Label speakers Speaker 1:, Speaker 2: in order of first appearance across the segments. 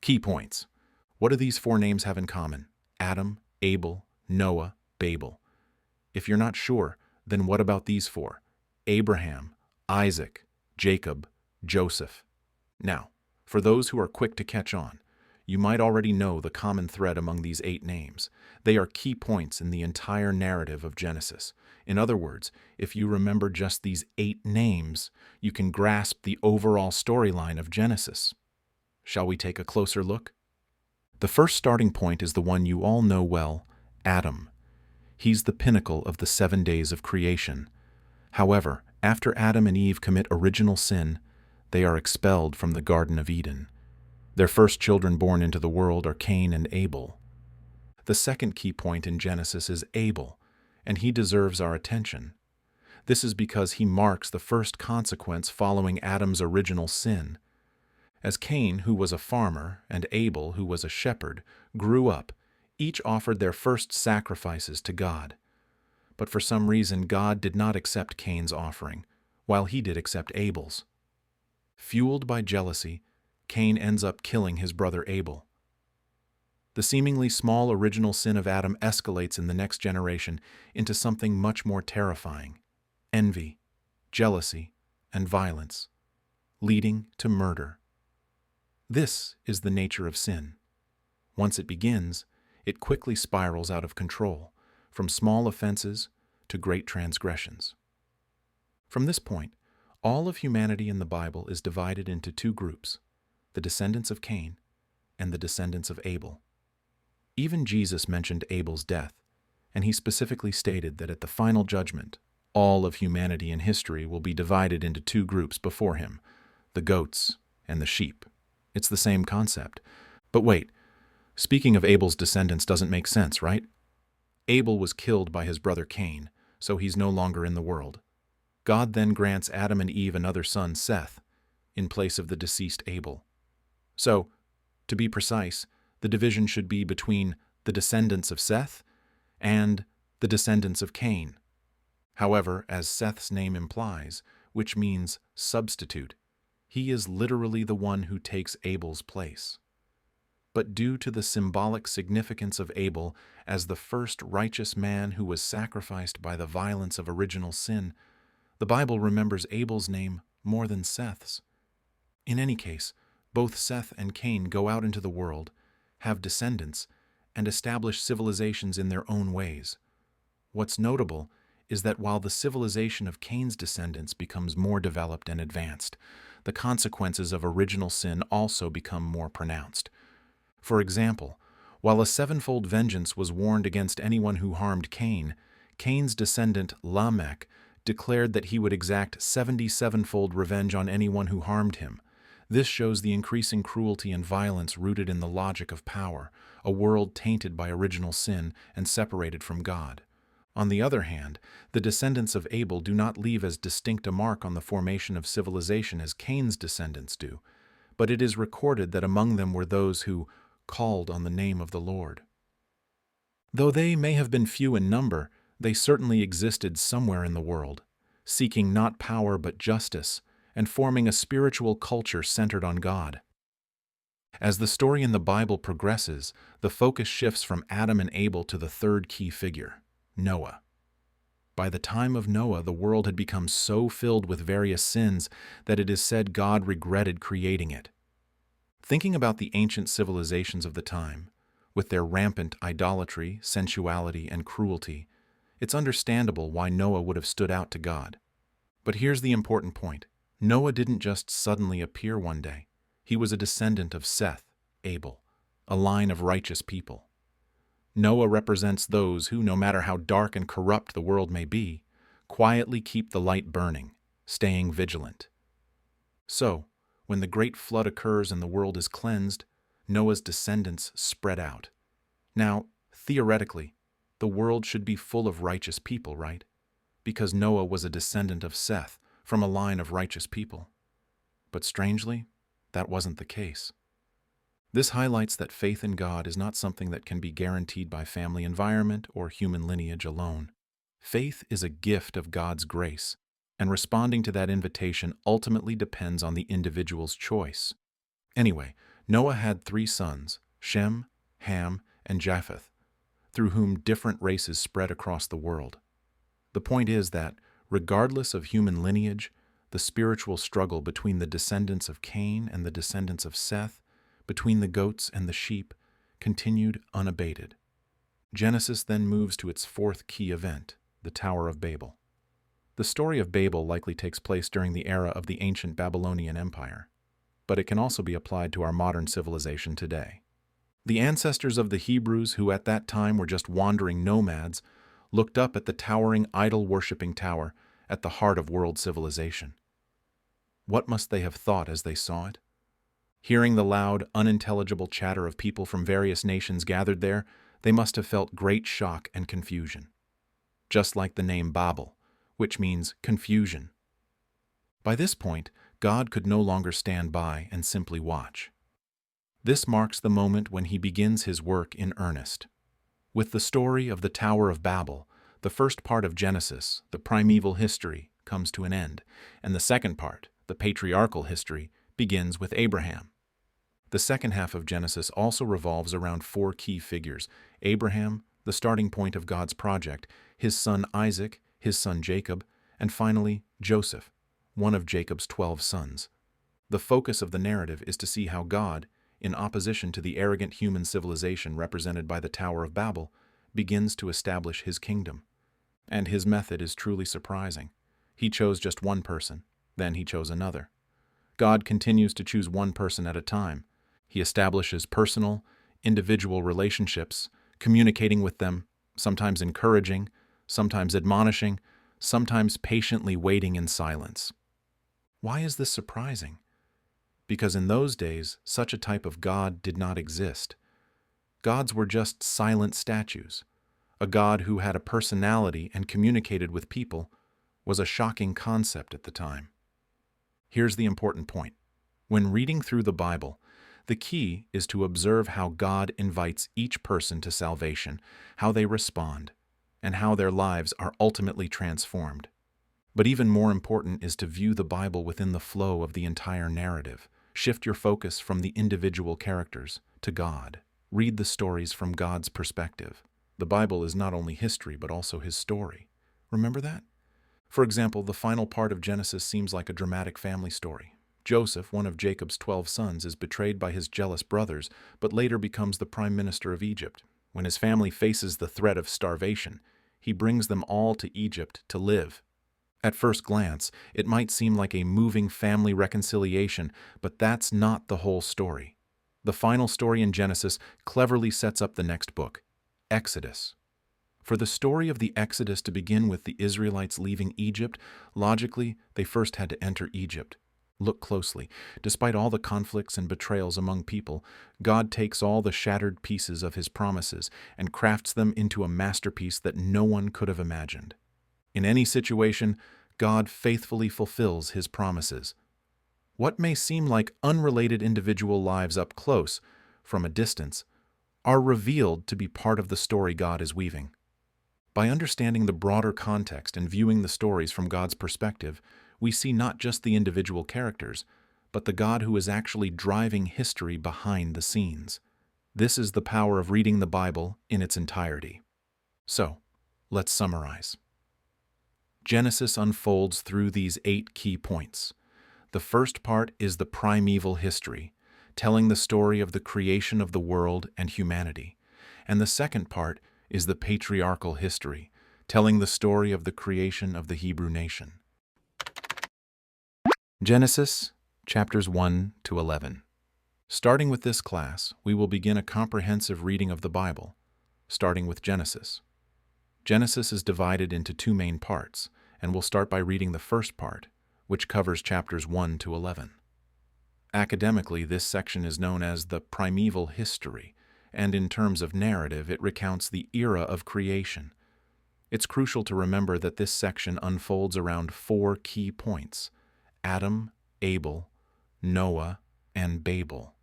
Speaker 1: Key points. What do these four names have in common? Adam, Abel, Noah, Babel. If you're not sure, then what about these four? Abraham, Isaac, Jacob, Joseph. Now, for those who are quick to catch on, you might already know the common thread among these 8 names. They are key points in the entire narrative of Genesis. In other words, if you remember just these 8 names, you can grasp the overall storyline of Genesis. Shall we take a closer look? The first starting point is the one you all know well, Adam. He's the pinnacle of the 7 days of creation. However, after Adam and Eve commit original sin, they are expelled from the Garden of Eden. Their first children born into the world are Cain and Abel. The second key point in Genesis is Abel, and he deserves our attention. This is because he marks the first consequence following Adam's original sin. As Cain, who was a farmer, and Abel, who was a shepherd, grew up, each offered their first sacrifices to God. But for some reason, God did not accept Cain's offering, while he did accept Abel's. Fueled by jealousy, Cain ends up killing his brother Abel. The seemingly small original sin of Adam escalates in the next generation into something much more terrifying: envy, jealousy, and violence, leading to murder. This is the nature of sin. Once it begins, it quickly spirals out of control, from small offenses to great transgressions. From this point, all of humanity in the Bible is divided into 2 groups: the descendants of Cain and the descendants of Abel. Even Jesus mentioned Abel's death, and he specifically stated that at the final judgment, all of humanity in history will be divided into 2 groups before him: the goats and the sheep. It's the same concept. But wait, speaking of Abel's descendants doesn't make sense, right? Abel was killed by his brother Cain, so he's no longer in the world. God then grants Adam and Eve another son, Seth, in place of the deceased Abel. So, to be precise, the division should be between the descendants of Seth and the descendants of Cain. However, as Seth's name implies, which means substitute, he is literally the one who takes Abel's place. But due to the symbolic significance of Abel as the first righteous man who was sacrificed by the violence of original sin, the Bible remembers Abel's name more than Seth's. In any case, both Seth and Cain go out into the world, have descendants, and establish civilizations in their own ways. What's notable is that while the civilization of Cain's descendants becomes more developed and advanced, the consequences of original sin also become more pronounced. For example, while a 7-fold vengeance was warned against anyone who harmed Cain, Cain's descendant Lamech declared that he would exact 77-fold revenge on anyone who harmed him. This shows the increasing cruelty and violence rooted in the logic of power, a world tainted by original sin and separated from God. On the other hand, the descendants of Abel do not leave as distinct a mark on the formation of civilization as Cain's descendants do, but it is recorded that among them were those who called on the name of the Lord. Though they may have been few in number, they certainly existed somewhere in the world, seeking not power but justice, and forming a spiritual culture centered on God. As the story in the Bible progresses, the focus shifts from Adam and Abel to the third key figure, Noah. By the time of Noah, the world had become so filled with various sins that it is said God regretted creating it. Thinking about the ancient civilizations of the time, with their rampant idolatry, sensuality, and cruelty, it's understandable why Noah would have stood out to God. But here's the important point. Noah didn't just suddenly appear one day. He was a descendant of Seth, Abel, a line of righteous people. Noah represents those who, no matter how dark and corrupt the world may be, quietly keep the light burning, staying vigilant. So, when the great flood occurs and the world is cleansed, Noah's descendants spread out. Now, theoretically, the world should be full of righteous people, right? Because Noah was a descendant of Seth, from a line of righteous people. But strangely, that wasn't the case. This highlights that faith in God is not something that can be guaranteed by family environment or human lineage alone. Faith is a gift of God's grace, and responding to that invitation ultimately depends on the individual's choice. Anyway, Noah had 3 sons, Shem, Ham, and Japheth, through whom different races spread across the world. The point is that, regardless of human lineage, the spiritual struggle between the descendants of Cain and the descendants of Seth, between the goats and the sheep, continued unabated. Genesis then moves to its 4th key event, the Tower of Babel. The story of Babel likely takes place during the era of the ancient Babylonian Empire, but it can also be applied to our modern civilization today. The ancestors of the Hebrews, who at that time were just wandering nomads, looked up at the towering idol-worshipping tower at the heart of world civilization. What must they have thought as they saw it? Hearing the loud, unintelligible chatter of people from various nations gathered there, they must have felt great shock and confusion. Just like the name Babel, which means confusion. By this point, God could no longer stand by and simply watch. This marks the moment when he begins his work in earnest. With the story of the Tower of Babel, the first part of Genesis, the primeval history, comes to an end, and the second part, the patriarchal history, begins with Abraham. The second half of Genesis also revolves around 4 key figures: Abraham, the starting point of God's project, his son Isaac, his son Jacob, and finally Joseph, one of Jacob's 12 sons. The focus of the narrative is to see how God, in opposition to the arrogant human civilization represented by the Tower of Babel, begins to establish his kingdom. And his method is truly surprising. He chose just one person, then he chose another. God continues to choose one person at a time. He establishes personal, individual relationships, communicating with them, sometimes encouraging, sometimes admonishing, sometimes patiently waiting in silence. Why is this surprising? Because in those days, such a type of God did not exist. Gods were just silent statues. A God who had a personality and communicated with people was a shocking concept at the time. Here's the important point. When reading through the Bible, the key is to observe how God invites each person to salvation, how they respond, and how their lives are ultimately transformed. But even more important is to view the Bible within the flow of the entire narrative. Shift your focus from the individual characters to God. Read the stories from God's perspective. The Bible is not only history, but also his story. Remember that? For example, the final part of Genesis seems like a dramatic family story. Joseph, one of Jacob's 12 sons, is betrayed by his jealous brothers, but later becomes the prime minister of Egypt. When his family faces the threat of starvation, he brings them all to Egypt to live. At first glance, it might seem like a moving family reconciliation, but that's not the whole story. The final story in Genesis cleverly sets up the next book, Exodus. For the story of the Exodus to begin with the Israelites leaving Egypt, logically, they first had to enter Egypt. Look closely. Despite all the conflicts and betrayals among people, God takes all the shattered pieces of his promises and crafts them into a masterpiece that no one could have imagined. In any situation, God faithfully fulfills his promises. What may seem like unrelated individual lives up close, from a distance, are revealed to be part of the story God is weaving. By understanding the broader context and viewing the stories from God's perspective, we see not just the individual characters, but the God who is actually driving history behind the scenes. This is the power of reading the Bible in its entirety. So, let's summarize. Genesis unfolds through these 8 key points. The first part is the primeval history, telling the story of the creation of the world and humanity. And the second part is the patriarchal history, telling the story of the creation of the Hebrew nation. Genesis, chapters 1 to 11. Starting with this class, we will begin a comprehensive reading of the Bible, starting with Genesis. Genesis is divided into 2 main parts, and we'll start by reading the first part, which covers chapters 1 to 11. Academically, this section is known as the primeval history, and in terms of narrative, it recounts the era of creation. It's crucial to remember that this section unfolds around 4 key points: Adam, Abel, Noah, and Babel.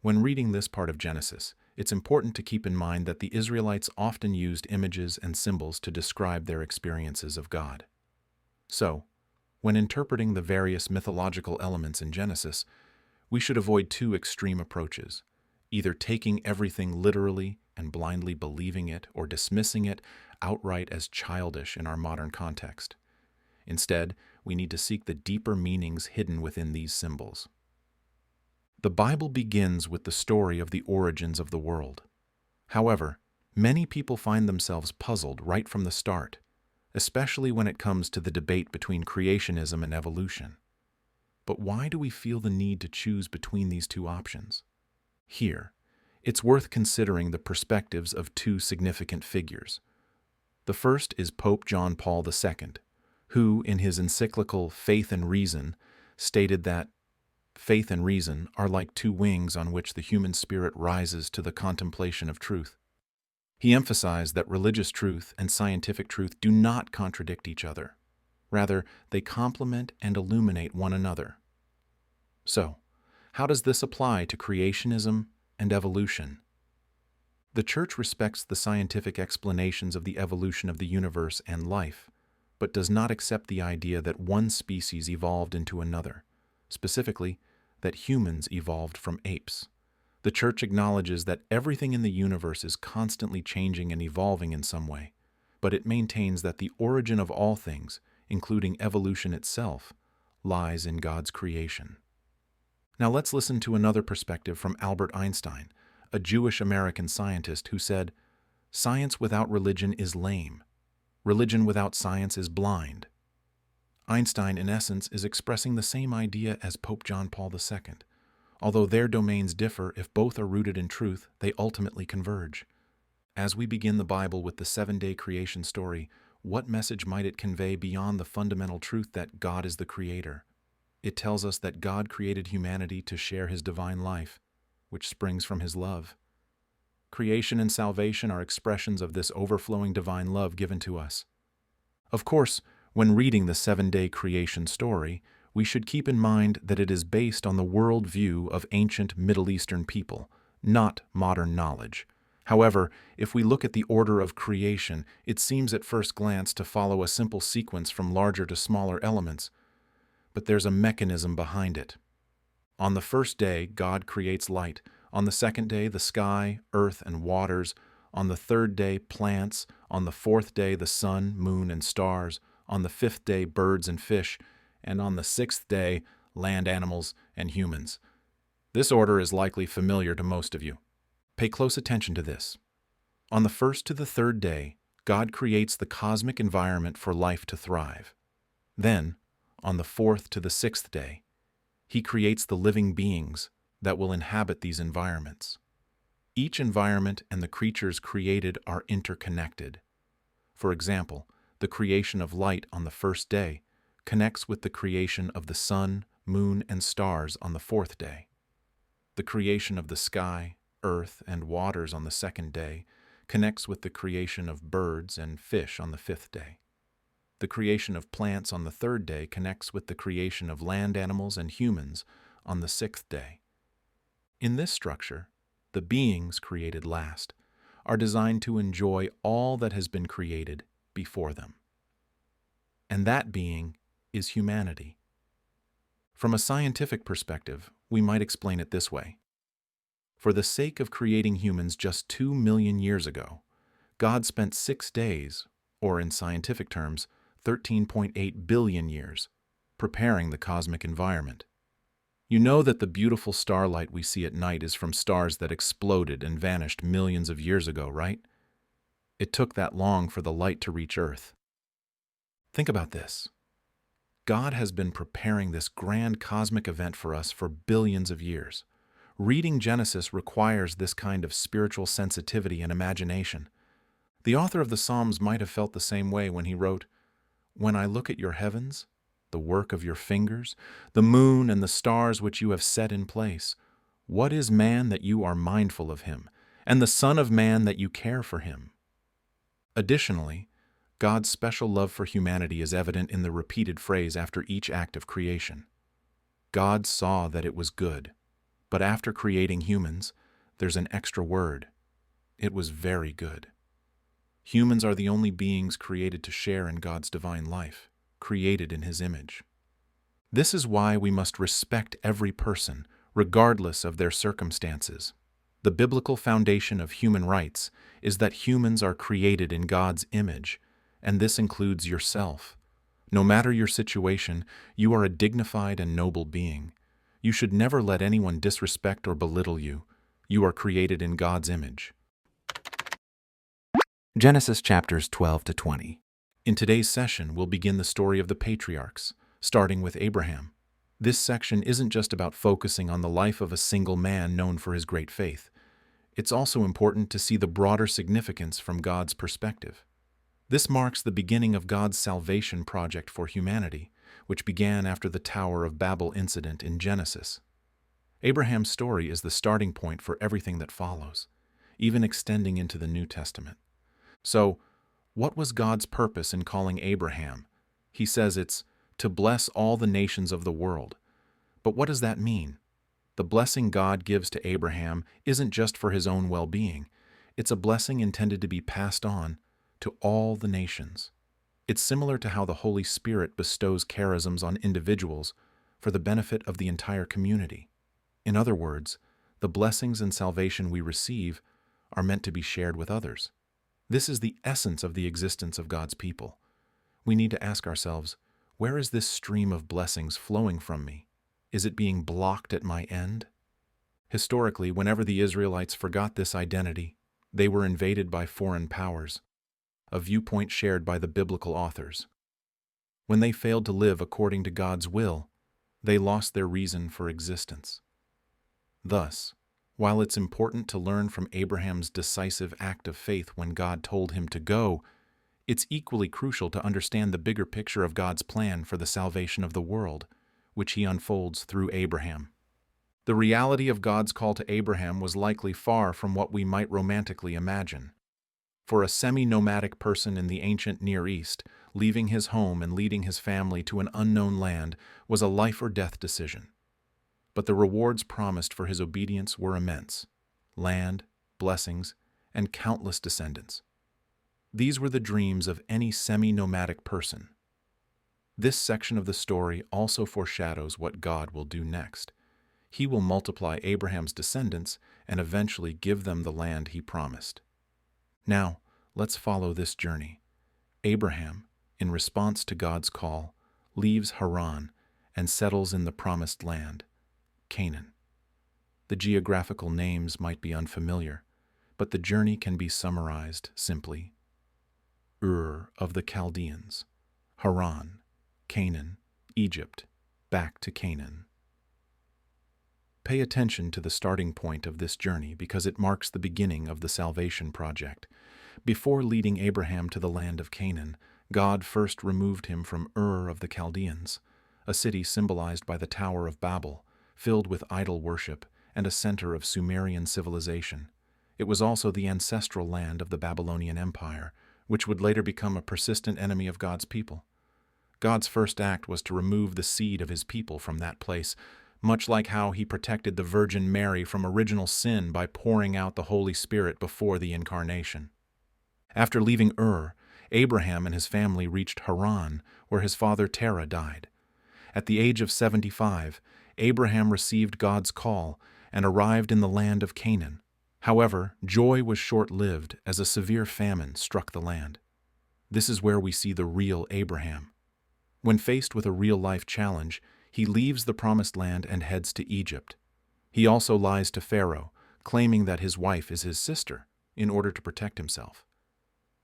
Speaker 1: When reading this part of Genesis, it's important to keep in mind that the Israelites often used images and symbols to describe their experiences of God. So, when interpreting the various mythological elements in Genesis, We should avoid two extreme approaches, either taking everything literally and blindly believing it or dismissing it outright as childish in our modern context. Instead, we need to seek the deeper meanings hidden within these symbols. The Bible begins with the story of the origins of the world. However, many people find themselves puzzled right from the start, especially when it comes to the debate between creationism and evolution. But why do we feel the need to choose between these two options? Here, it's worth considering the perspectives of two significant figures. The first is Pope John Paul II, who, in his encyclical Faith and Reason, stated that faith and reason are like two wings on which the human spirit rises to the contemplation of truth. He emphasized that religious truth and scientific truth do not contradict each other. Rather, they complement and illuminate one another. So, how does this apply to creationism and evolution? The Church respects the scientific explanations of the evolution of the universe and life, but does not accept the idea that one species evolved into another, specifically, that humans evolved from apes. The Church acknowledges that everything in the universe is constantly changing and evolving in some way, but it maintains that the origin of all things, including evolution itself, lies in God's creation. Now let's listen to another perspective from Albert Einstein, a Jewish-American scientist who said, "Science without religion is lame. Religion without science is blind." Einstein, in essence, is expressing the same idea as Pope John Paul II. Although their domains differ, if both are rooted in truth, they ultimately converge. As we begin the Bible with the 7-day creation story, what message might it convey beyond the fundamental truth that God is the Creator? It tells us that God created humanity to share His divine life, which springs from His love. Creation and salvation are expressions of this overflowing divine love given to us. Of course, when reading the 7-day creation story, we should keep in mind that it is based on the world view of ancient Middle Eastern people, not modern knowledge. However, if we look at the order of creation, it seems at first glance to follow a simple sequence from larger to smaller elements, but there's a mechanism behind it. On the first day, God creates light. On the second day, the sky, earth, and waters. On the third day, plants. On the fourth day, the sun, moon, and stars. On the fifth day, birds and fish. And on the sixth day, land animals and humans. This order is likely familiar to most of you. Pay close attention to this. On the first to the third day, God creates the cosmic environment for life to thrive. Then, on the fourth to the sixth day, He creates the living beings that will inhabit these environments. Each environment and the creatures created are interconnected. For example, the creation of light on the first day connects with the creation of the sun, moon, and stars on the fourth day. The creation of the sky, earth, and waters on the second day connects with the creation of birds and fish on the fifth day. The creation of plants on the third day connects with the creation of land animals and humans on the sixth day. In this structure, the beings created last are designed to enjoy all that has been created before them. And that being is humanity. From a scientific perspective, we might explain it this way. For the sake of creating humans just 2 million years ago, God spent 6 days, or in scientific terms, 13.8 billion years, preparing the cosmic environment. You know that the beautiful starlight we see at night is from stars that exploded and vanished millions of years ago, right? It took that long for the light to reach Earth. Think about this. God has been preparing this grand cosmic event for us for billions of years. Reading Genesis requires this kind of spiritual sensitivity and imagination. The author of the Psalms might have felt the same way when he wrote, "When I look at your heavens, the work of your fingers, the moon and the stars which you have set in place, what is man that you are mindful of him, and the son of man that you care for him?" Additionally, God's special love for humanity is evident in the repeated phrase after each act of creation. God saw that it was good, but after creating humans, there's an extra word. It was very good. Humans are the only beings created to share in God's divine life, created in His image. This is why we must respect every person, regardless of their circumstances. The biblical foundation of human rights is that humans are created in God's image, and this includes yourself. No matter your situation, you are a dignified and noble being. You should never let anyone disrespect or belittle you. You are created in God's image. Genesis chapters 12 to 20. In today's session, we'll begin the story of the patriarchs, starting with Abraham. This section isn't just about focusing on the life of a single man known for his great faith. It's also important to see the broader significance from God's perspective. This marks the beginning of God's salvation project for humanity, which began after the Tower of Babel incident in Genesis. Abraham's story is the starting point for everything that follows, even extending into the New Testament. So, what was God's purpose in calling Abraham? He says it's to bless all the nations of the world. But what does that mean? The blessing God gives to Abraham isn't just for his own well-being. It's a blessing intended to be passed on to all the nations. It's similar to how the Holy Spirit bestows charisms on individuals for the benefit of the entire community. In other words, the blessings and salvation we receive are meant to be shared with others. This is the essence of the existence of God's people. We need to ask ourselves, where is this stream of blessings flowing from me? Is it being blocked at my end? Historically, whenever the Israelites forgot this identity, they were invaded by foreign powers, a viewpoint shared by the biblical authors. When they failed to live according to God's will, they lost their reason for existence. Thus, while it's important to learn from Abraham's decisive act of faith when God told him to go, it's equally crucial to understand the bigger picture of God's plan for the salvation of the world, which he unfolds through Abraham. The reality of God's call to Abraham was likely far from what we might romantically imagine. For a semi-nomadic person in the ancient Near East, leaving his home and leading his family to an unknown land was a life-or-death decision. But the rewards promised for his obedience were immense: land, blessings, and countless descendants. These were the dreams of any semi-nomadic person. This section of the story also foreshadows what God will do next. He will multiply Abraham's descendants and eventually give them the land he promised. Now, let's follow this journey. Abraham, in response to God's call, leaves Haran and settles in the promised land, Canaan. The geographical names might be unfamiliar, but the journey can be summarized simply: Ur of the Chaldeans, Haran, Canaan, Egypt, back to Canaan. Pay attention to the starting point of this journey because it marks the beginning of the salvation project. Before leading Abraham to the land of Canaan, God first removed him from Ur of the Chaldeans, a city symbolized by the Tower of Babel, filled with idol worship and a center of Sumerian civilization. It was also the ancestral land of the Babylonian Empire, which would later become a persistent enemy of God's people. God's first act was to remove the seed of his people from that place, much like how he protected the Virgin Mary from original sin by pouring out the Holy Spirit before the Incarnation. After leaving Ur, Abraham and his family reached Haran, where his father Terah died. At the age of 75, Abraham received God's call and arrived in the land of Canaan. However, joy was short-lived as a severe famine struck the land. This is where we see the real Abraham. When faced with a real-life challenge, he leaves the promised land and heads to Egypt. He also lies to Pharaoh, claiming that his wife is his sister, in order to protect himself.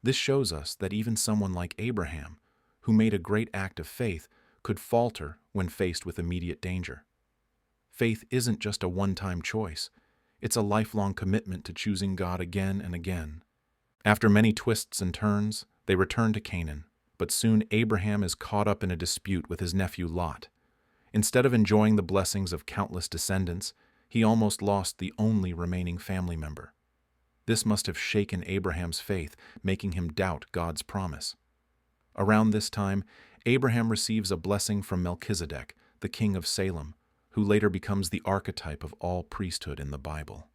Speaker 1: This shows us that even someone like Abraham, who made a great act of faith, could falter when faced with immediate danger. Faith isn't just a one-time choice. It's a lifelong commitment to choosing God again and again. After many twists and turns, they return to Canaan, but soon Abraham is caught up in a dispute with his nephew Lot. Instead of enjoying the blessings of countless descendants, he almost lost the only remaining family member. This must have shaken Abraham's faith, making him doubt God's promise. Around this time, Abraham receives a blessing from Melchizedek, the king of Salem, who later becomes the archetype of all priesthood in the Bible.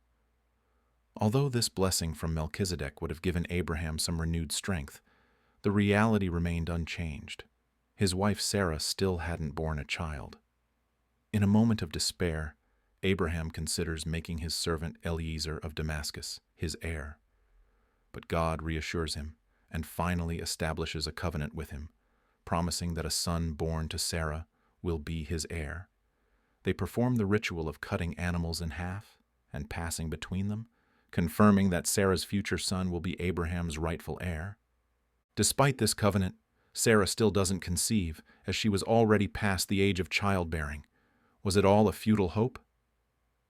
Speaker 1: Although this blessing from Melchizedek would have given Abraham some renewed strength, the reality remained unchanged. His wife Sarah still hadn't borne a child. In a moment of despair, Abraham considers making his servant Eliezer of Damascus his heir. But God reassures him and finally establishes a covenant with him, promising that a son born to Sarah will be his heir. They perform the ritual of cutting animals in half and passing between them, confirming that Sarah's future son will be Abraham's rightful heir. Despite this covenant, Sarah still doesn't conceive, as she was already past the age of childbearing. Was it all a futile hope?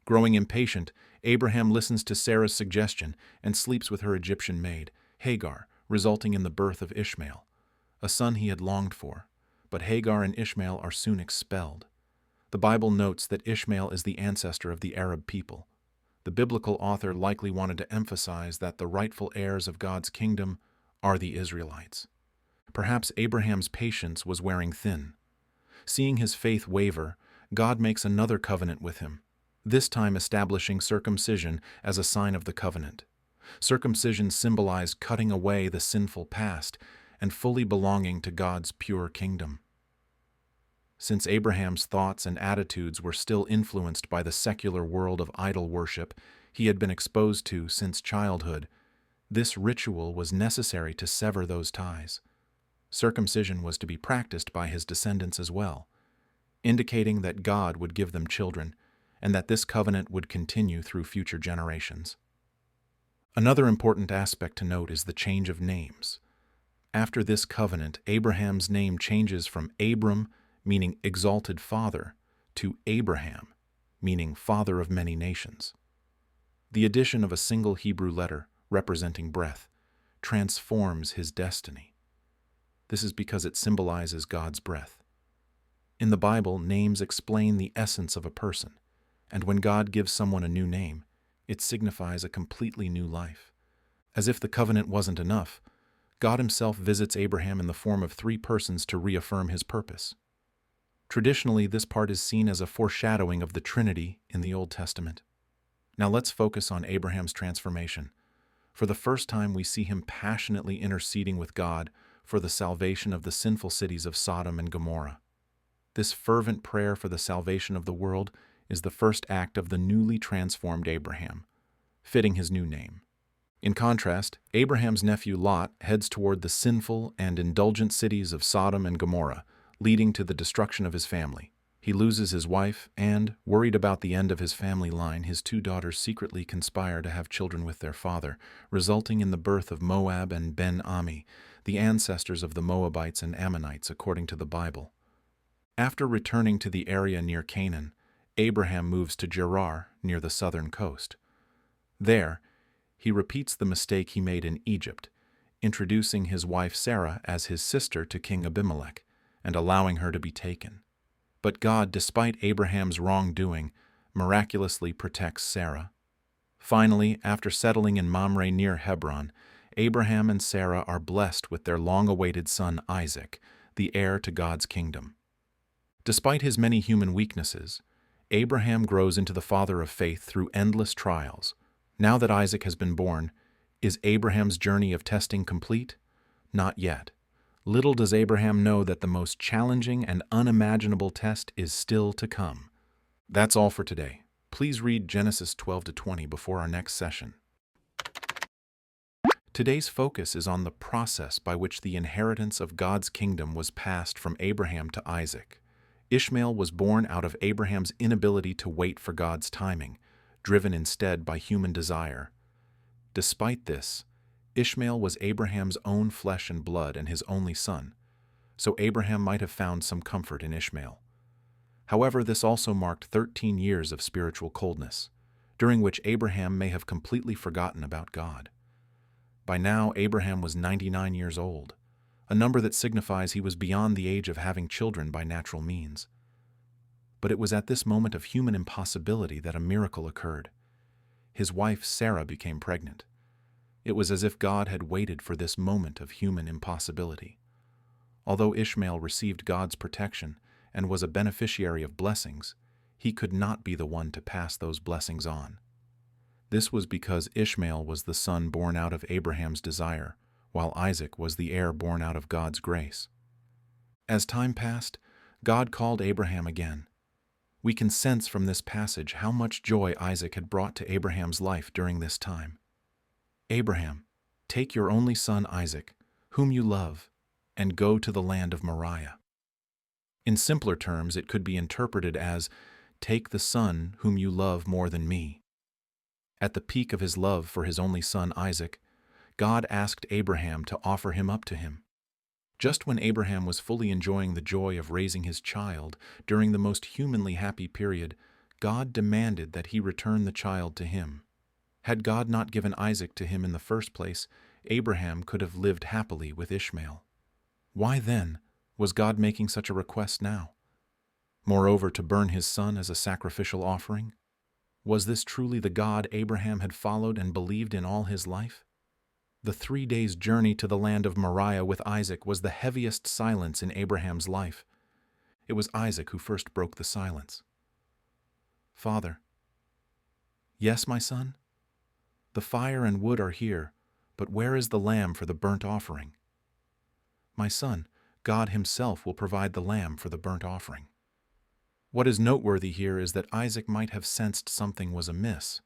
Speaker 1: Growing impatient, Abraham listens to Sarah's suggestion and sleeps with her Egyptian maid, Hagar, resulting in the birth of Ishmael, a son he had longed for. But Hagar and Ishmael are soon expelled. The Bible notes that Ishmael is the ancestor of the Arab people. The biblical author likely wanted to emphasize that the rightful heirs of God's kingdom are the Israelites. Perhaps Abraham's patience was wearing thin. Seeing his faith waver, God makes another covenant with him, this time establishing circumcision as a sign of the covenant. Circumcision symbolized cutting away the sinful past and fully belonging to God's pure kingdom. Since Abraham's thoughts and attitudes were still influenced by the secular world of idol worship he had been exposed to since childhood, this ritual was necessary to sever those ties. Circumcision was to be practiced by his descendants as well, indicating that God would give them children and that this covenant would continue through future generations. Another important aspect to note is the change of names. After this covenant, Abraham's name changes from Abram, meaning exalted father, to Abraham, meaning father of many nations. The addition of a single Hebrew letter, representing breath, transforms his destiny. This is because it symbolizes God's breath. In the Bible, names explain the essence of a person, and when God gives someone a new name, it signifies a completely new life. As if the covenant wasn't enough, God himself visits Abraham in the form of 3 persons to reaffirm his purpose. Traditionally, this part is seen as a foreshadowing of the Trinity in the Old Testament. Now let's focus on Abraham's transformation. For the first time, we see him passionately interceding with God for the salvation of the sinful cities of Sodom and Gomorrah. This fervent prayer for the salvation of the world is the first act of the newly transformed Abraham, fitting his new name. In contrast, Abraham's nephew Lot heads toward the sinful and indulgent cities of Sodom and Gomorrah, leading to the destruction of his family. He loses his wife, and, worried about the end of his family line, his 2 daughters secretly conspire to have children with their father, resulting in the birth of Moab and Ben-Ami, the ancestors of the Moabites and Ammonites according to the Bible. After returning to the area near Canaan, Abraham moves to Gerar, near the southern coast. There, he repeats the mistake he made in Egypt, introducing his wife Sarah as his sister to King Abimelech, and allowing her to be taken. But God, despite Abraham's wrongdoing, miraculously protects Sarah. Finally, after settling in Mamre near Hebron, Abraham and Sarah are blessed with their long-awaited son Isaac, the heir to God's kingdom. Despite his many human weaknesses, Abraham grows into the father of faith through endless trials. Now that Isaac has been born, is Abraham's journey of testing complete? Not yet. Little does Abraham know that the most challenging and unimaginable test is still to come. That's all for today. Please read Genesis 12-20 before our next session. Today's focus is on the process by which the inheritance of God's kingdom was passed from Abraham to Isaac. Ishmael was born out of Abraham's inability to wait for God's timing, driven instead by human desire. Despite this, Ishmael was Abraham's own flesh and blood and his only son, so Abraham might have found some comfort in Ishmael. However, this also marked 13 years of spiritual coldness, during which Abraham may have completely forgotten about God. By now, Abraham was 99 years old, a number that signifies he was beyond the age of having children by natural means. But it was at this moment of human impossibility that a miracle occurred. His wife Sarah became pregnant. It was as if God had waited for this moment of human impossibility. Although Ishmael received God's protection and was a beneficiary of blessings, he could not be the one to pass those blessings on. This was because Ishmael was the son born out of Abraham's desire, while Isaac was the heir born out of God's grace. As time passed, God called Abraham again. We can sense from this passage how much joy Isaac had brought to Abraham's life during this time. Abraham, take your only son Isaac, whom you love, and go to the land of Moriah. In simpler terms, it could be interpreted as, take the son whom you love more than me. At the peak of his love for his only son Isaac, God asked Abraham to offer him up to him. Just when Abraham was fully enjoying the joy of raising his child during the most humanly happy period, God demanded that he return the child to him. Had God not given Isaac to him in the first place, Abraham could have lived happily with Ishmael. Why then was God making such a request now? Moreover, to burn his son as a sacrificial offering? Was this truly the God Abraham had followed and believed in all his life? The 3 days' journey to the land of Moriah with Isaac was the heaviest silence in Abraham's life. It was Isaac who first broke the silence. Father. Yes, my son? The fire and wood are here, but where is the lamb for the burnt offering? My son, God himself will provide the lamb for the burnt offering. What is noteworthy here is that Isaac might have sensed something was amiss.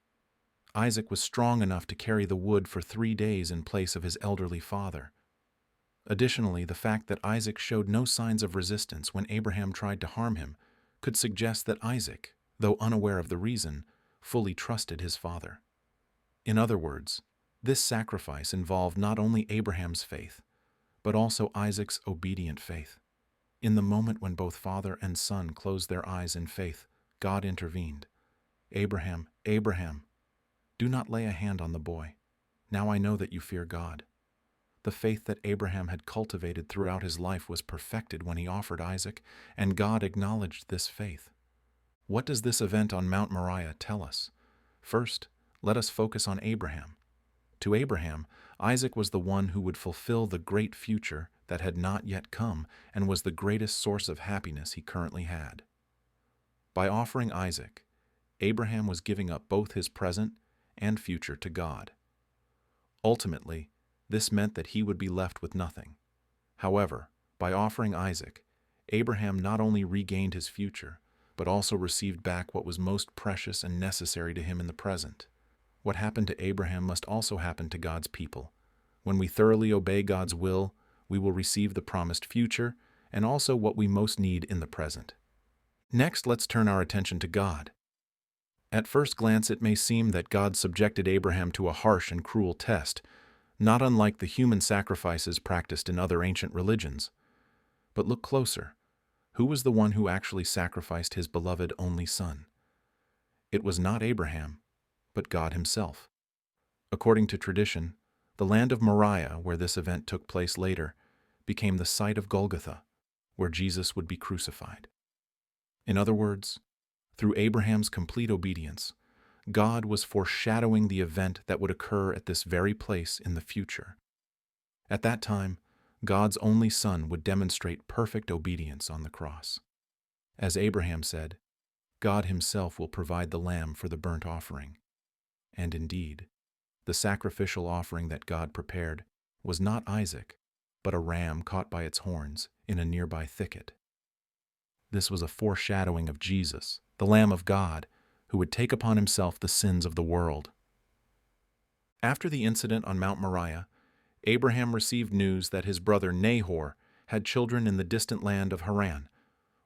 Speaker 1: Isaac was strong enough to carry the wood for 3 days in place of his elderly father. Additionally, the fact that Isaac showed no signs of resistance when Abraham tried to harm him could suggest that Isaac, though unaware of the reason, fully trusted his father. In other words, this sacrifice involved not only Abraham's faith, but also Isaac's obedient faith. In the moment when both father and son closed their eyes in faith, God intervened. Abraham, Abraham, do not lay a hand on the boy. Now I know that you fear God. The faith that Abraham had cultivated throughout his life was perfected when he offered Isaac, and God acknowledged this faith. What does this event on Mount Moriah tell us? First, let us focus on Abraham. To Abraham, Isaac was the one who would fulfill the great future that had not yet come and was the greatest source of happiness he currently had. By offering Isaac, Abraham was giving up both his present and future to God. Ultimately, this meant that he would be left with nothing. However, by offering Isaac, Abraham not only regained his future, but also received back what was most precious and necessary to him in the present. What happened to Abraham must also happen to God's people. When we thoroughly obey God's will, we will receive the promised future and also what we most need in the present. Next, let's turn our attention to God. At first glance, it may seem that God subjected Abraham to a harsh and cruel test, not unlike the human sacrifices practiced in other ancient religions. But look closer. Who was the one who actually sacrificed his beloved only son? It was not Abraham, but God himself. According to tradition, the land of Moriah, where this event took place later, became the site of Golgotha, where Jesus would be crucified. In other words, through Abraham's complete obedience, God was foreshadowing the event that would occur at this very place in the future. At that time, God's only son would demonstrate perfect obedience on the cross. As Abraham said, God himself will provide the lamb for the burnt offering. And indeed, the sacrificial offering that God prepared was not Isaac, but a ram caught by its horns in a nearby thicket. This was a foreshadowing of Jesus, the Lamb of God, who would take upon himself the sins of the world. After the incident on Mount Moriah, Abraham received news that his brother Nahor had children in the distant land of Haran.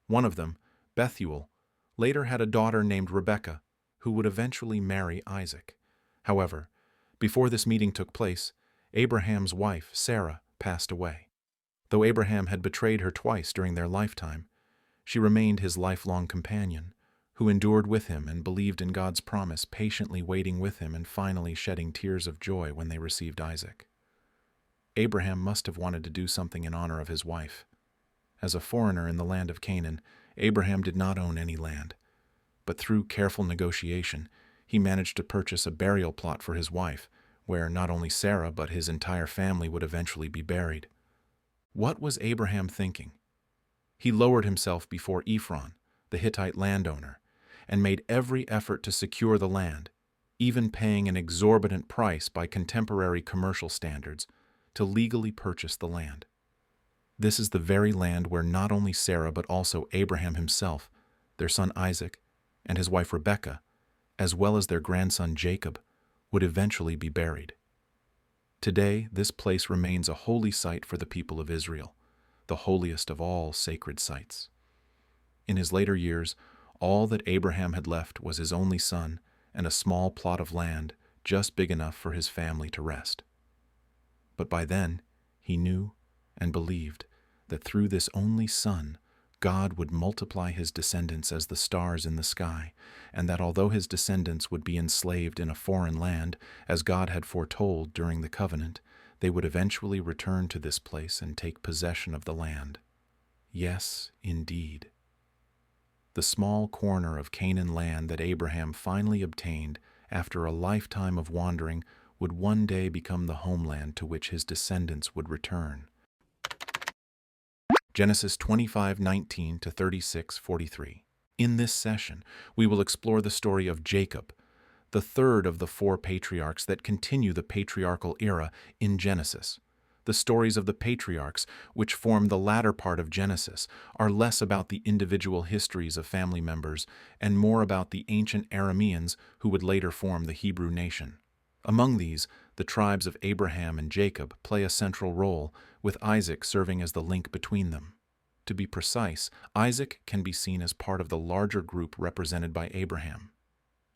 Speaker 1: One of them, Bethuel, later had a daughter named Rebekah, who would eventually marry Isaac. However, before this meeting took place, Abraham's wife, Sarah, passed away. Though Abraham had betrayed her twice during their lifetime, she remained his lifelong companion, who endured with him and believed in God's promise, patiently waiting with him and finally shedding tears of joy when they received Isaac. Abraham must have wanted to do something in honor of his wife. As a foreigner in the land of Canaan, Abraham did not own any land, but through careful negotiation, he managed to purchase a burial plot for his wife, where not only Sarah but his entire family would eventually be buried. What was Abraham thinking? He lowered himself before Ephron, the Hittite landowner, and made every effort to secure the land, even paying an exorbitant price by contemporary commercial standards to legally purchase the land. This is the very land where not only Sarah but also Abraham himself, their son Isaac, and his wife Rebekah, as well as their grandson Jacob, would eventually be buried. Today, this place remains a holy site for the people of Israel, the holiest of all sacred sites. In his later years, all that Abraham had left was his only son and a small plot of land just big enough for his family to rest. But by then, he knew and believed that through this only son, God would multiply his descendants as the stars in the sky, and that although his descendants would be enslaved in a foreign land, as God had foretold during the covenant, they would eventually return to this place and take possession of the land. Yes, indeed. The small corner of Canaan land that Abraham finally obtained after a lifetime of wandering would one day become the homeland to which his descendants would return. Genesis 25:19 to 36:43. In this session, we will explore the story of Jacob, the third of the 4 patriarchs that continue the patriarchal era in Genesis. The stories of the patriarchs, which form the latter part of Genesis, are less about the individual histories of family members and more about the ancient Arameans who would later form the Hebrew nation. Among these, the tribes of Abraham and Jacob play a central role, with Isaac serving as the link between them. To be precise, Isaac can be seen as part of the larger group represented by Abraham.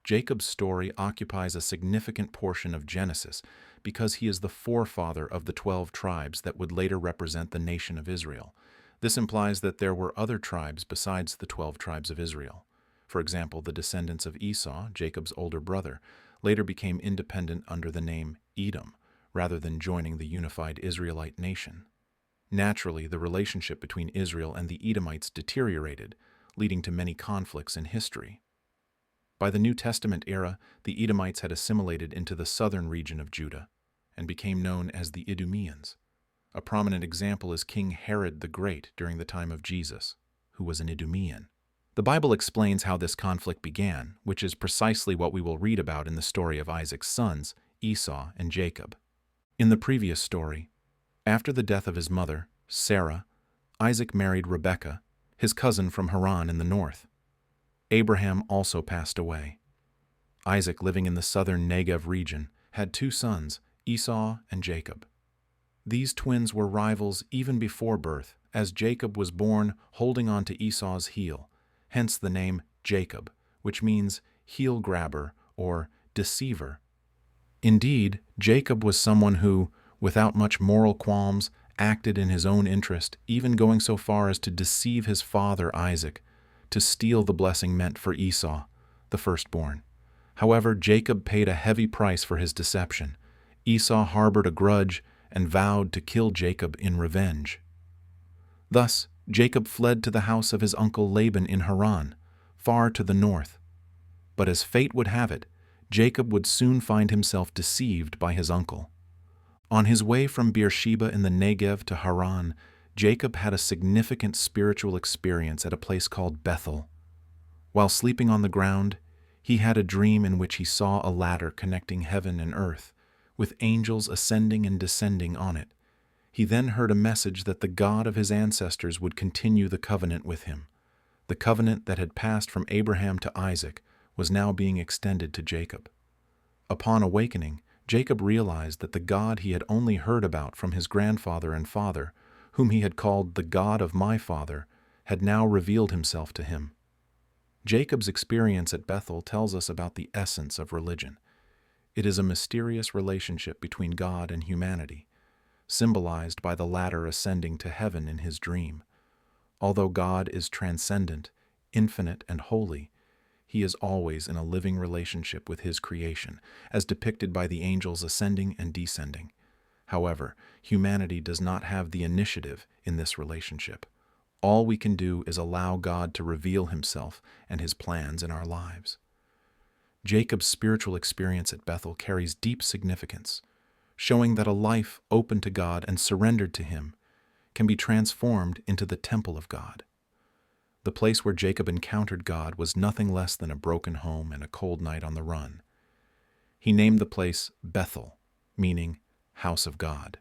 Speaker 1: Jacob's story occupies a significant portion of Genesis because he is the forefather of the 12 tribes that would later represent the nation of Israel. This implies that there were other tribes besides the 12 tribes of Israel. For example, the descendants of Esau, Jacob's older brother, later became independent under the name Edom, rather than joining the unified Israelite nation. Naturally, the relationship between Israel and the Edomites deteriorated, leading to many conflicts in history. By the New Testament era, the Edomites had assimilated into the southern region of Judah and became known as the Idumeans. A prominent example is King Herod the Great during the time of Jesus, who was an Idumean. The Bible explains how this conflict began, which is precisely what we will read about in the story of Isaac's sons, Esau and Jacob. In the previous story, after the death of his mother, Sarah, Isaac married Rebekah, his cousin from Haran in the north. Abraham also passed away. Isaac, living in the southern Negev region, had 2 sons, Esau and Jacob. These twins were rivals even before birth, as Jacob was born holding on to Esau's heel, hence the name Jacob, which means heel grabber or deceiver. Indeed, Jacob was someone who, without much moral qualms, acted in his own interest, even going so far as to deceive his father Isaac, to steal the blessing meant for Esau, the firstborn. However, Jacob paid a heavy price for his deception. Esau harbored a grudge and vowed to kill Jacob in revenge. Thus, Jacob fled to the house of his uncle Laban in Haran, far to the north. But as fate would have it, Jacob would soon find himself deceived by his uncle. On his way from Beersheba in the Negev to Haran, Jacob had a significant spiritual experience at a place called Bethel. While sleeping on the ground, he had a dream in which he saw a ladder connecting heaven and earth, with angels ascending and descending on it. He then heard a message that the God of his ancestors would continue the covenant with him. The covenant that had passed from Abraham to Isaac was now being extended to Jacob. Upon awakening, Jacob realized that the God he had only heard about from his grandfather and father, whom he had called the God of my father, had now revealed himself to him. Jacob's experience at Bethel tells us about the essence of religion. It is a mysterious relationship between God and humanity, symbolized by the ladder ascending to heaven in his dream. Although God is transcendent, infinite, and holy, he is always in a living relationship with his creation, as depicted by the angels ascending and descending. However, humanity does not have the initiative in this relationship. All we can do is allow God to reveal himself and his plans in our lives. Jacob's spiritual experience at Bethel carries deep significance, showing that a life open to God and surrendered to him can be transformed into the temple of God. The place where Jacob encountered God was nothing less than a broken home and a cold night on the run. He named the place Bethel, meaning house of God.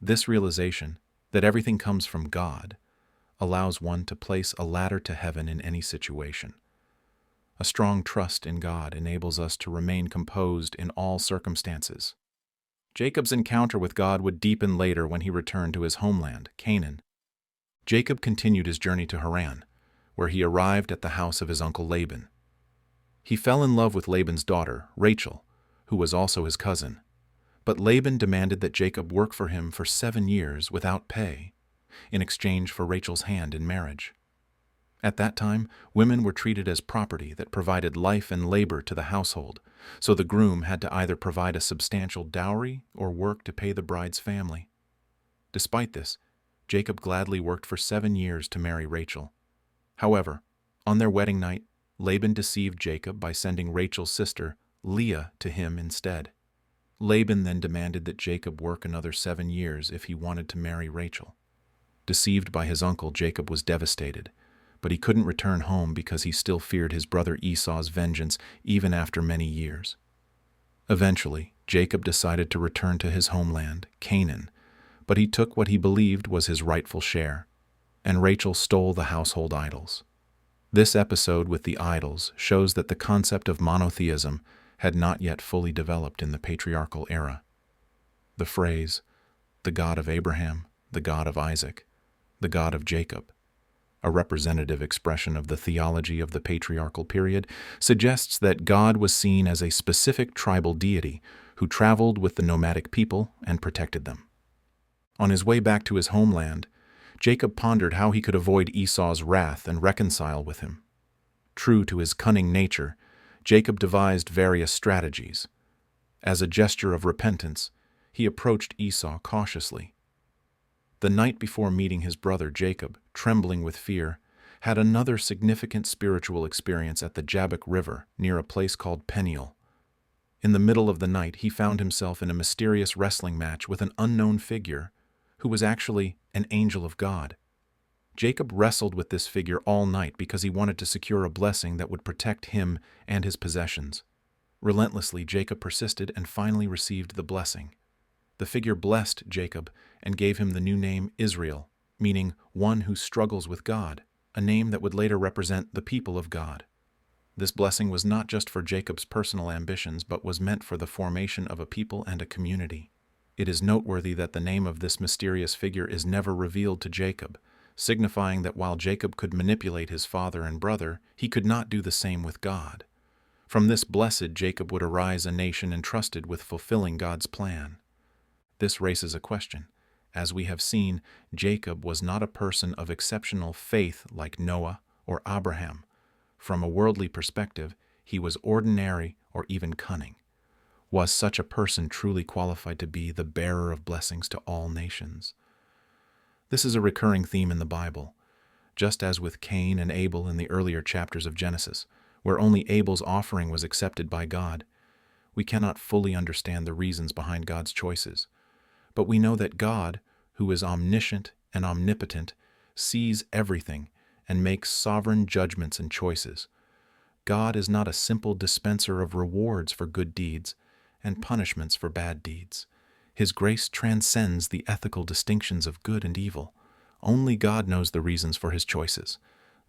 Speaker 1: This realization that everything comes from God allows one to place a ladder to heaven in any situation. A strong trust in God enables us to remain composed in all circumstances. Jacob's encounter with God would deepen later when he returned to his homeland, Canaan. Jacob continued his journey to Haran, where he arrived at the house of his uncle Laban. He fell in love with Laban's daughter, Rachel, who was also his cousin. But Laban demanded that Jacob work for him for 7 years without pay, in exchange for Rachel's hand in marriage. At that time, women were treated as property that provided life and labor to the household, so the groom had to either provide a substantial dowry or work to pay the bride's family. Despite this, Jacob gladly worked for 7 years to marry Rachel. However, on their wedding night, Laban deceived Jacob by sending Rachel's sister, Leah, to him instead. Laban then demanded that Jacob work another 7 years if he wanted to marry Rachel. Deceived by his uncle, Jacob was devastated, but he couldn't return home because he still feared his brother Esau's vengeance even after many years. Eventually, Jacob decided to return to his homeland, Canaan, but he took what he believed was his rightful share, and Rachel stole the household idols. This episode with the idols shows that the concept of monotheism had not yet fully developed in the patriarchal era. The phrase, the God of Abraham, the God of Isaac, the God of Jacob, a representative expression of the theology of the patriarchal period, suggests that God was seen as a specific tribal deity who traveled with the nomadic people and protected them. On his way back to his homeland, Jacob pondered how he could avoid Esau's wrath and reconcile with him. True to his cunning nature, Jacob devised various strategies. As a gesture of repentance, he approached Esau cautiously. The night before meeting his brother Jacob, trembling with fear, had another significant spiritual experience at the Jabbok River near a place called Peniel. In the middle of the night, he found himself in a mysterious wrestling match with an unknown figure who was actually an angel of God. Jacob wrestled with this figure all night because he wanted to secure a blessing that would protect him and his possessions. Relentlessly, Jacob persisted and finally received the blessing. The figure blessed Jacob and gave him the new name Israel, meaning one who struggles with God, a name that would later represent the people of God. This blessing was not just for Jacob's personal ambitions, but was meant for the formation of a people and a community. It is noteworthy that the name of this mysterious figure is never revealed to Jacob, signifying that while Jacob could manipulate his father and brother, he could not do the same with God. From this blessed Jacob would arise a nation entrusted with fulfilling God's plan. This raises a question. As we have seen, Jacob was not a person of exceptional faith like Noah or Abraham. From a worldly perspective, he was ordinary or even cunning. Was such a person truly qualified to be the bearer of blessings to all nations? This is a recurring theme in the Bible, just as with Cain and Abel in the earlier chapters of Genesis, where only Abel's offering was accepted by God. We cannot fully understand the reasons behind God's choices, but we know that God, who is omniscient and omnipotent, sees everything and makes sovereign judgments and choices. God is not a simple dispenser of rewards for good deeds and punishments for bad deeds. His grace transcends the ethical distinctions of good and evil. Only God knows the reasons for his choices.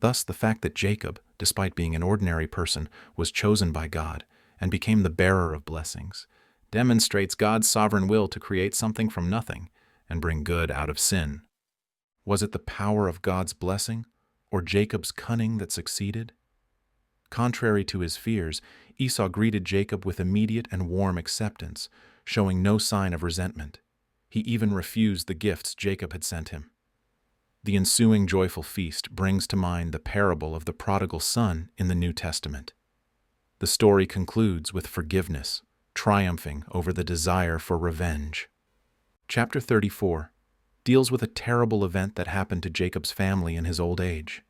Speaker 1: Thus, the fact that Jacob, despite being an ordinary person, was chosen by God and became the bearer of blessings, demonstrates God's sovereign will to create something from nothing and bring good out of sin. Was it the power of God's blessing or Jacob's cunning that succeeded? Contrary to his fears, Esau greeted Jacob with immediate and warm acceptance, showing no sign of resentment. He even refused the gifts Jacob had sent him. The ensuing joyful feast brings to mind the parable of the prodigal son in the New Testament. The story concludes with forgiveness, triumphing over the desire for revenge. Chapter 34 deals with a terrible event that happened to Jacob's family in his old age.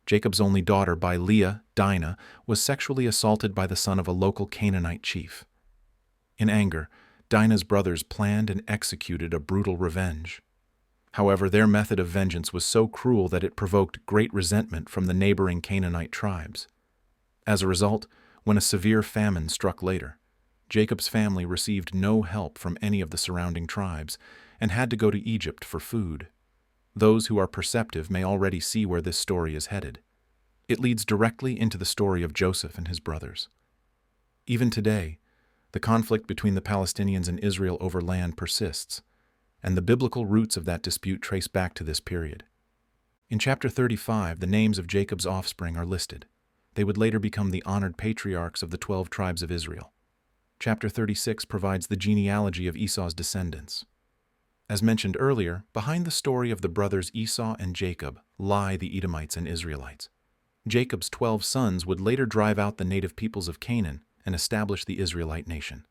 Speaker 1: Jacob's only daughter by Leah, Dinah, was sexually assaulted by the son of a local Canaanite chief. In anger, Dinah's brothers planned and executed a brutal revenge. However, their method of vengeance was so cruel that it provoked great resentment from the neighboring Canaanite tribes. As a result, when a severe famine struck later, Jacob's family received no help from any of the surrounding tribes and had to go to Egypt for food. Those who are perceptive may already see where this story is headed. It leads directly into the story of Joseph and his brothers. Even today, the conflict between the Palestinians and Israel over land persists, and the biblical roots of that dispute trace back to this period. In chapter 35, the names of Jacob's offspring are listed. They would later become the honored patriarchs of the 12 tribes of Israel. Chapter 36 provides the genealogy of Esau's descendants. As mentioned earlier, behind the story of the brothers Esau and Jacob lie the Edomites and Israelites. Jacob's 12 sons would later drive out the native peoples of Canaan and establish the Israelite nation.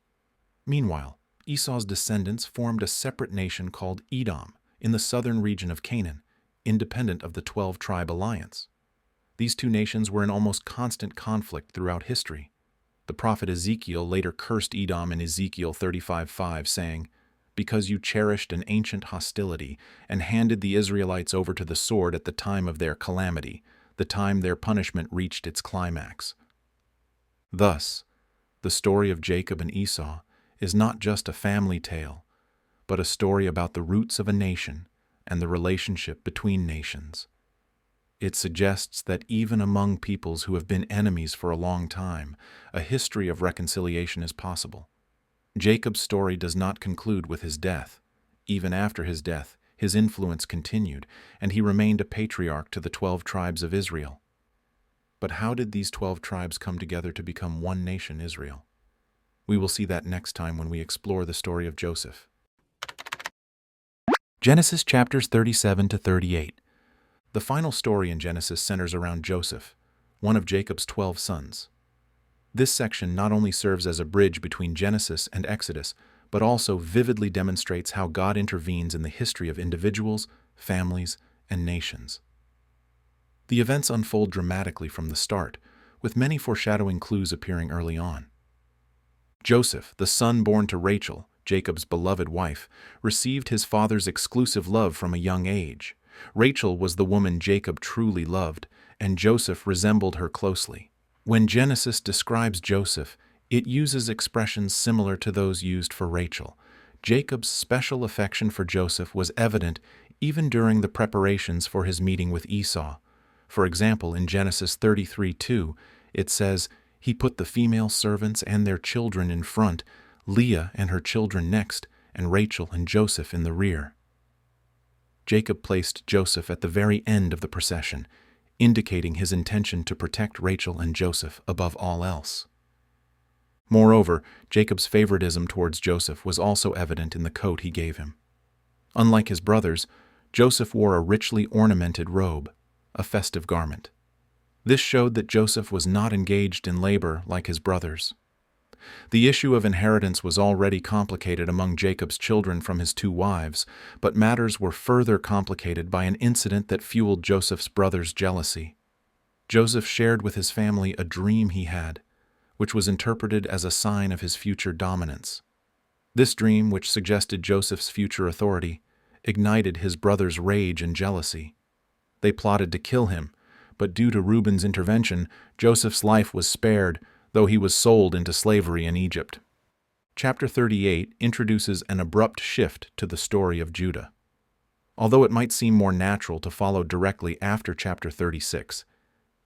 Speaker 1: Meanwhile, Esau's descendants formed a separate nation called Edom in the southern region of Canaan, independent of the 12-tribe alliance. These two nations were in almost constant conflict throughout history. The prophet Ezekiel later cursed Edom in Ezekiel 35:5, saying, "Because you cherished an ancient hostility and handed the Israelites over to the sword at the time of their calamity, the time their punishment reached its climax." Thus, the story of Jacob and Esau is not just a family tale, but a story about the roots of a nation and the relationship between nations. It suggests that even among peoples who have been enemies for a long time, a history of reconciliation is possible. Jacob's story does not conclude with his death. Even after his death, his influence continued, and he remained a patriarch to the 12 tribes of Israel. But how did these 12 tribes come together to become one nation, Israel? We will see that next time when we explore the story of Joseph. Genesis chapters 37 to 38. The final story in Genesis centers around Joseph, one of Jacob's 12 sons. This section not only serves as a bridge between Genesis and Exodus, but also vividly demonstrates how God intervenes in the history of individuals, families, and nations. The events unfold dramatically from the start, with many foreshadowing clues appearing early on. Joseph, the son born to Rachel, Jacob's beloved wife, received his father's exclusive love from a young age. Rachel was the woman Jacob truly loved, and Joseph resembled her closely. When Genesis describes Joseph, it uses expressions similar to those used for Rachel. Jacob's special affection for Joseph was evident even during the preparations for his meeting with Esau. For example, in Genesis 33:2, it says, "He put the female servants and their children in front, Leah and her children next, and Rachel and Joseph in the rear." Jacob placed Joseph at the very end of the procession, indicating his intention to protect Rachel and Joseph above all else. Moreover, Jacob's favoritism towards Joseph was also evident in the coat he gave him. Unlike his brothers, Joseph wore a richly ornamented robe, a festive garment. This showed that Joseph was not engaged in labor like his brothers. The issue of inheritance was already complicated among Jacob's children from his 2 wives, but matters were further complicated by an incident that fueled Joseph's brothers' jealousy. Joseph shared with his family a dream he had, which was interpreted as a sign of his future dominance. This dream, which suggested Joseph's future authority, ignited his brothers' rage and jealousy. They plotted to kill him, but due to Reuben's intervention, Joseph's life was spared, though he was sold into slavery in Egypt. Chapter 38 introduces an abrupt shift to the story of Judah. Although it might seem more natural to follow directly after chapter 36,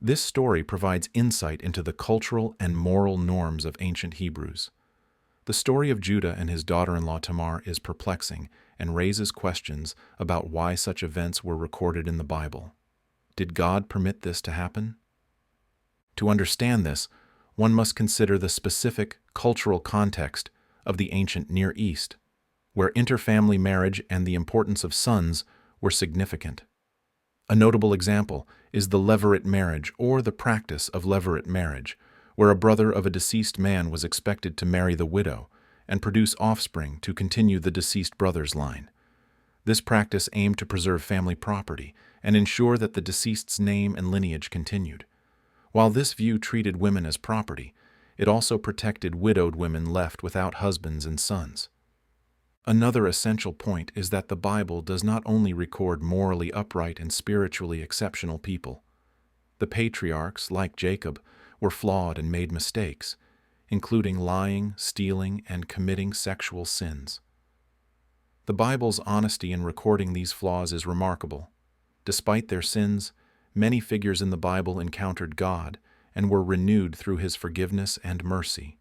Speaker 1: this story provides insight into the cultural and moral norms of ancient Hebrews. The story of Judah and his daughter-in-law Tamar is perplexing and raises questions about why such events were recorded in the Bible. Did God permit this to happen? To understand this, one must consider the specific cultural context of the ancient Near East, where interfamily marriage and the importance of sons were significant. A notable example is the levirate marriage, or the practice of levirate marriage, where a brother of a deceased man was expected to marry the widow and produce offspring to continue the deceased brother's line. This practice aimed to preserve family property and ensure that the deceased's name and lineage continued. While this view treated women as property, it also protected widowed women left without husbands and sons. Another essential point is that the Bible does not only record morally upright and spiritually exceptional people. The patriarchs, like Jacob, were flawed and made mistakes, including lying, stealing, and committing sexual sins. The Bible's honesty in recording these flaws is remarkable. Despite their sins, many figures in the Bible encountered God and were renewed through his forgiveness and mercy.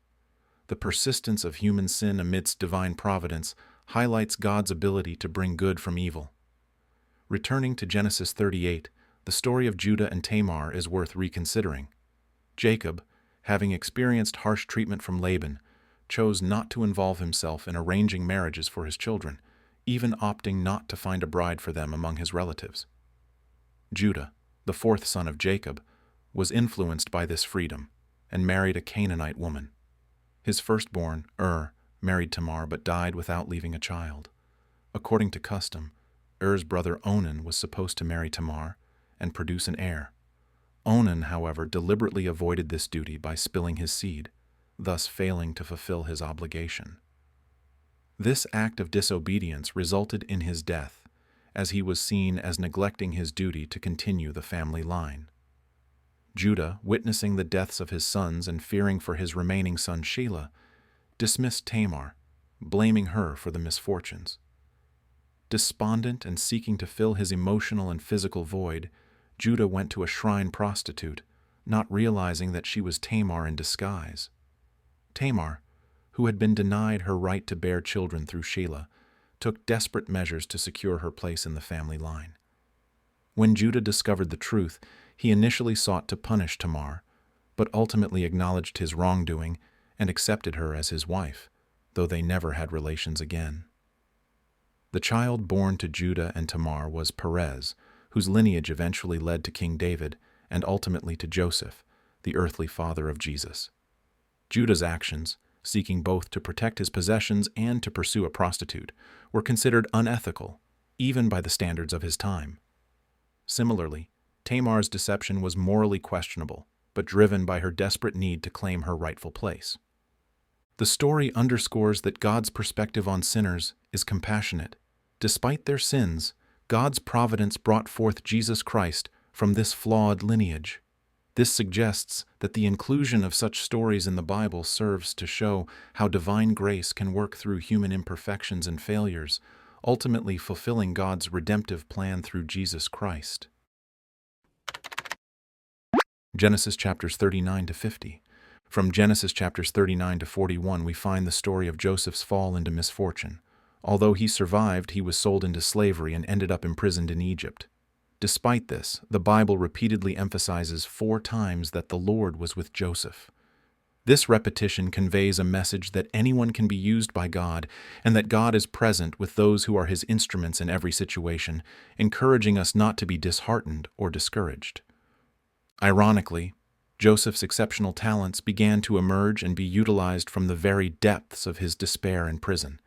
Speaker 1: The persistence of human sin amidst divine providence highlights God's ability to bring good from evil. Returning to Genesis 38, the story of Judah and Tamar is worth reconsidering. Jacob, having experienced harsh treatment from Laban, chose not to involve himself in arranging marriages for his children, even opting not to find a bride for them among his relatives. Judah, the fourth son of Jacob, was influenced by this freedom and married a Canaanite woman. His firstborn, married Tamar but died without leaving a child. According to custom, Er's brother Onan was supposed to marry Tamar and produce an heir. Onan, however, deliberately avoided this duty by spilling his seed, thus failing to fulfill his obligation. This act of disobedience resulted in his death, as he was seen as neglecting his duty to continue the family line. Judah, witnessing the deaths of his sons and fearing for his remaining son Shelah, dismissed Tamar, blaming her for the misfortunes. Despondent and seeking to fill his emotional and physical void, Judah went to a shrine prostitute, not realizing that she was Tamar in disguise. Tamar, who had been denied her right to bear children through Shelah, took desperate measures to secure her place in the family line. When Judah discovered the truth, he initially sought to punish Tamar, but ultimately acknowledged his wrongdoing and accepted her as his wife, though they never had relations again. The child born to Judah and Tamar was Perez, whose lineage eventually led to King David and ultimately to Joseph, the earthly father of Jesus. Judah's actions, seeking both to protect his possessions and to pursue a prostitute, were considered unethical, even by the standards of his time. Similarly, Tamar's deception was morally questionable, but driven by her desperate need to claim her rightful place. The story underscores that God's perspective on sinners is compassionate. Despite their sins, God's providence brought forth Jesus Christ from this flawed lineage. This suggests that the inclusion of such stories in the Bible serves to show how divine grace can work through human imperfections and failures, ultimately fulfilling God's redemptive plan through Jesus Christ. Genesis chapters 39 to 50. From Genesis chapters 39 to 41, we find the story of Joseph's fall into misfortune. Although he survived, he was sold into slavery and ended up imprisoned in Egypt. Despite this, the Bible repeatedly emphasizes 4 times that the Lord was with Joseph. This repetition conveys a message that anyone can be used by God and that God is present with those who are his instruments in every situation, encouraging us not to be disheartened or discouraged. Ironically, Joseph's exceptional talents began to emerge and be utilized from the very depths of his despair in prison.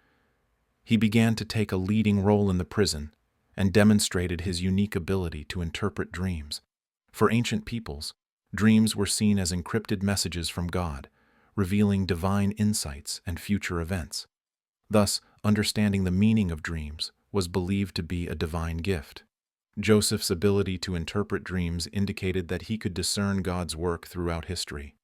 Speaker 1: He began to take a leading role in the prison and demonstrated his unique ability to interpret dreams. For ancient peoples, dreams were seen as encrypted messages from God, revealing divine insights and future events. Thus, understanding the meaning of dreams was believed to be a divine gift. Joseph's ability to interpret dreams indicated that he could discern God's work throughout history.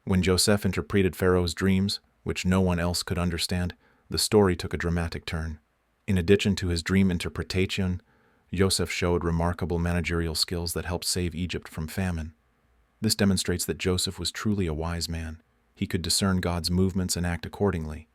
Speaker 1: When Joseph interpreted Pharaoh's dreams, which no one else could understand, the story took a dramatic turn. In addition to his dream interpretation, Joseph showed remarkable managerial skills that helped save Egypt from famine. This demonstrates that Joseph was truly a wise man. He could discern God's movements and act accordingly.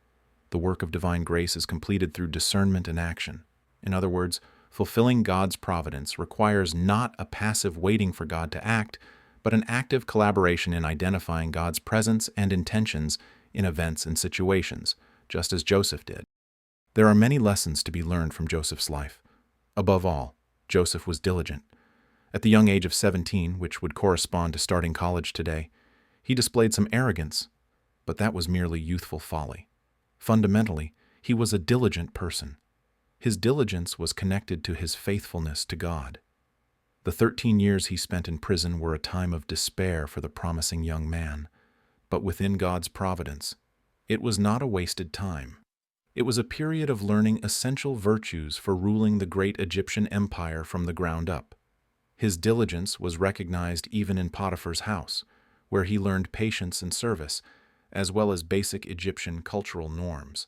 Speaker 1: The work of divine grace is completed through discernment and action. In other words, fulfilling God's providence requires not a passive waiting for God to act, but an active collaboration in identifying God's presence and intentions in events and situations, just as Joseph did. There are many lessons to be learned from Joseph's life. Above all, Joseph was diligent. At the young age of 17, which would correspond to starting college today, he displayed some arrogance, but that was merely youthful folly. Fundamentally, he was a diligent person. His diligence was connected to his faithfulness to God. The 13 years he spent in prison were a time of despair for the promising young man, but within God's providence, it was not a wasted time. It was a period of learning essential virtues for ruling the great Egyptian empire from the ground up. His diligence was recognized even in Potiphar's house, where he learned patience and service, as well as basic Egyptian cultural norms.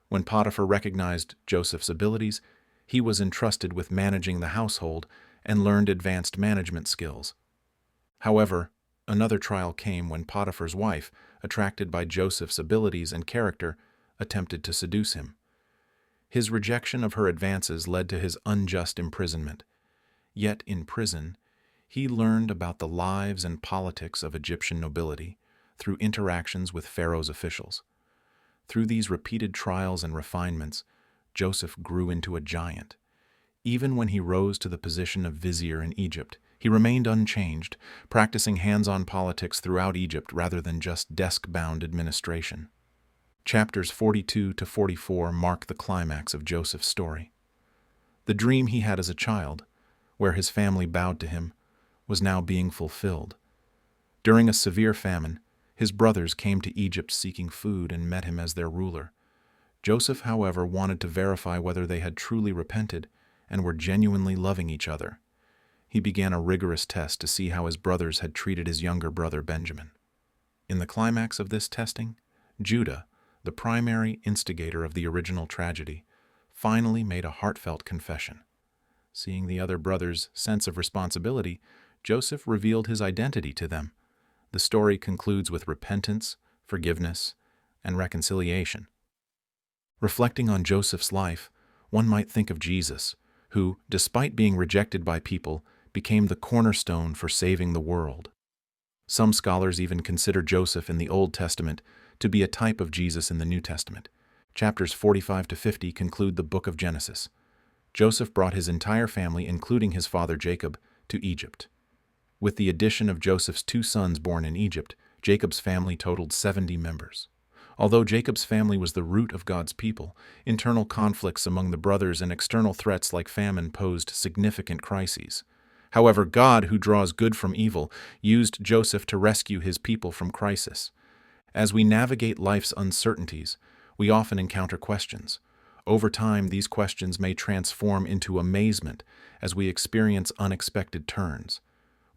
Speaker 1: When Potiphar recognized Joseph's abilities, he was entrusted with managing the household and learned advanced management skills. However, another trial came when Potiphar's wife, attracted by Joseph's abilities and character, attempted to seduce him. His rejection of her advances led to his unjust imprisonment. Yet in prison, he learned about the lives and politics of Egyptian nobility through interactions with Pharaoh's officials. Through these repeated trials and refinements, Joseph grew into a giant. Even when he rose to the position of vizier in Egypt, he remained unchanged, practicing hands-on politics throughout Egypt rather than just desk-bound administration. Chapters 42 to 44 mark the climax of Joseph's story. The dream he had as a child, where his family bowed to him, was now being fulfilled. During a severe famine, his brothers came to Egypt seeking food and met him as their ruler. Joseph, however, wanted to verify whether they had truly repented and were genuinely loving each other. He began a rigorous test to see how his brothers had treated his younger brother Benjamin. In the climax of this testing, Judah, the primary instigator of the original tragedy, finally made a heartfelt confession. Seeing the other brothers' sense of responsibility, Joseph revealed his identity to them. The story concludes with repentance, forgiveness, and reconciliation. Reflecting on Joseph's life, one might think of Jesus, who, despite being rejected by people, became the cornerstone for saving the world. Some scholars even consider Joseph in the Old Testament to be a type of Jesus in the New Testament. Chapters 45 to 50 conclude the Book of Genesis. Joseph brought his entire family, including his father Jacob, to Egypt. With the addition of Joseph's 2 sons born in Egypt, Jacob's family totaled 70 members. Although Jacob's family was the root of God's people, internal conflicts among the brothers and external threats like famine posed significant crises. However, God, who draws good from evil, used Joseph to rescue his people from crisis. As we navigate life's uncertainties, we often encounter questions. Over time, these questions may transform into amazement as we experience unexpected turns.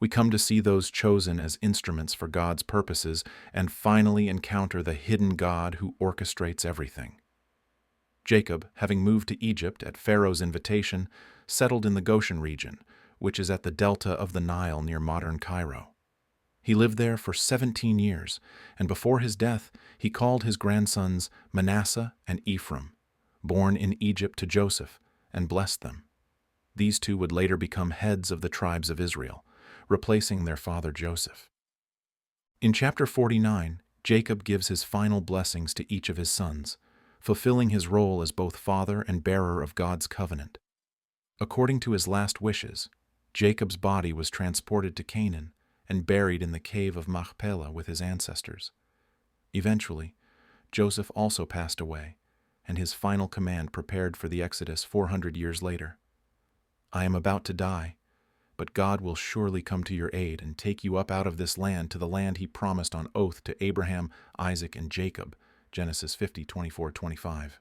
Speaker 1: We come to see those chosen as instruments for God's purposes and finally encounter the hidden God who orchestrates everything. Jacob, having moved to Egypt at Pharaoh's invitation, settled in the Goshen region, which is at the delta of the Nile near modern Cairo. He lived there for 17 years, and before his death, he called his grandsons Manasseh and Ephraim, born in Egypt to Joseph, and blessed them. These two would later become heads of the tribes of Israel, replacing their father Joseph. In chapter 49, Jacob gives his final blessings to each of his sons, fulfilling his role as both father and bearer of God's covenant. According to his last wishes, Jacob's body was transported to Canaan and buried in the cave of Machpelah with his ancestors. Eventually, Joseph also passed away, and his final command prepared for the Exodus 400 years later. "I am about to die, but God will surely come to your aid and take you up out of this land to the land he promised on oath to Abraham, Isaac, and Jacob." Genesis 50:24-25.